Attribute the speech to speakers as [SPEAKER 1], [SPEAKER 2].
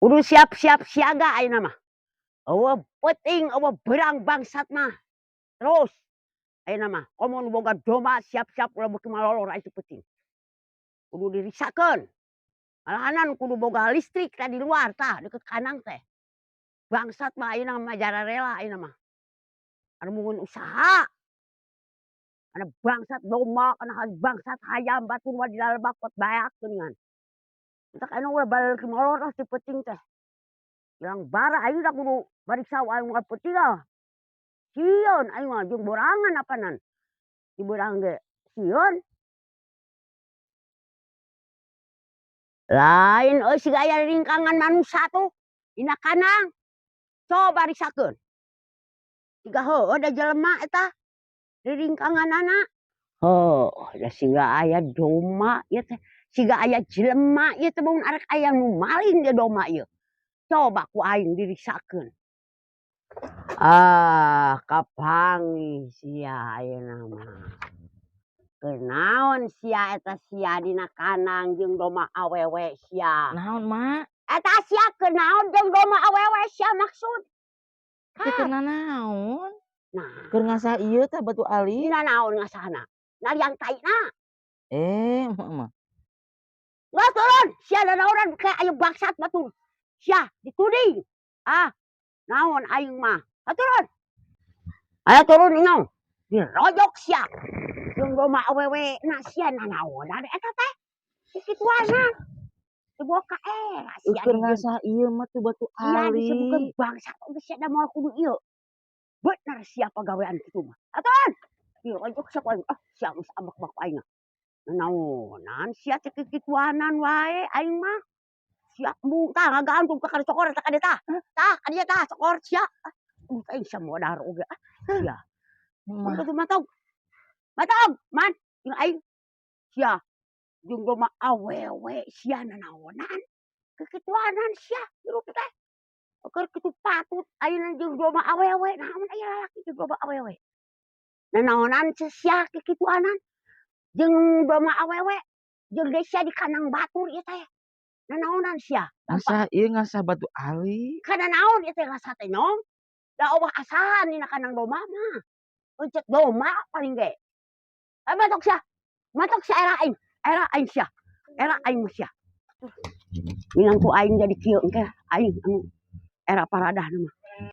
[SPEAKER 1] Kudu siap-siap siaga ayeuna mah. Eueuh peuting eueuh berang bangsat mah. Terus ayeuna mah komo nu boga domba siap-siap ulah beuki malolor aya teu peuting. Kudu diriksakeun. Malahanan kudu boga listrik tah di luar tah deukeut kandang teh. Bangsat mah ayeuna mah jararela ayeuna mah. Anu mungun usaha. Kana bangsat domba, kana bangsat hayam batur mah dilalebak pot bayak geuningan. Entak ayeuna ulah baleuki molor teh peuting teh. Ilang bara ayeuna kudu bariksa wae moal peutingah. Sieun aing mah jeung borangan apanan. Di beurang ge sieun. Lain euy siga aya ringkangan manusia tuh dina kandang. Coba riksakeun. Siga heueuh da jelema eta di ringkanganana. Heuh, da siga aya domba ieu teh. Siga aya jelema ieu teh mun arek aya nu maling ge domba ieu. Coba ku aing diriksakeun. Kapangi sia ayeuna mah. Kenaon sia eta sia dina kandang jeung domba awewe sia.
[SPEAKER 2] Naon, Mak?
[SPEAKER 1] Eta sia kenaon jeung domba awewe sia maksud?
[SPEAKER 2] Teu keur nanaon.
[SPEAKER 1] Nah,
[SPEAKER 2] Keur ngasah ieu teh batu ali.
[SPEAKER 1] dina naon ngasahna? Naliang taina.
[SPEAKER 2] Mah.
[SPEAKER 1] Geus turun, sia nanaonan kayak aya bangsat batur. Sia dituding. Naon aing mah? Turun. Aya turun ingong. Dirojok sia. Jeung domba awewe na sia nanaonan eta teh? Kikituanan. Dibawa ka era sia.
[SPEAKER 2] Keur ngasah ieu mah tuh batu
[SPEAKER 1] Sia
[SPEAKER 2] ali.
[SPEAKER 1] disebutkeun bangsat oge sia da moal kudu ieu. Bener sia pagawean kitu mah. Turun. Dirojok sia ku aing. Sia geus ambek-ambek aing. Naonan sia teh kikituanan wae aing mah. Sia embung tah ngagantung ka kada cokor tah ka dieu tah. Tah ka dieu tah cokor sia. Aing sia modar oge. Sia. Kudu matog. Matog, man. Jeung aing sia jeung domba awewe sia nanaonan. Kikituanan sia hirup teh. Keur kitu patut ayeuna jeung domba awewe naon aya lalaki jeung domba awewe. Nanaonan sia kikituanan. Jeung domba awewe jeung geus sia di kandang batur ieu teh. Nanaonan sia?
[SPEAKER 2] Ngasah batu ali.
[SPEAKER 1] Kana naon ieu teh ngasah teh nyong? Da eueuh asahan dina kandang domba mah. Encet domba paling ge. Matok sia. Matok sia era aing. Era aing sia. Era aing sia. Minang ku aing jadi kieu engke aing anu era paradahna mah.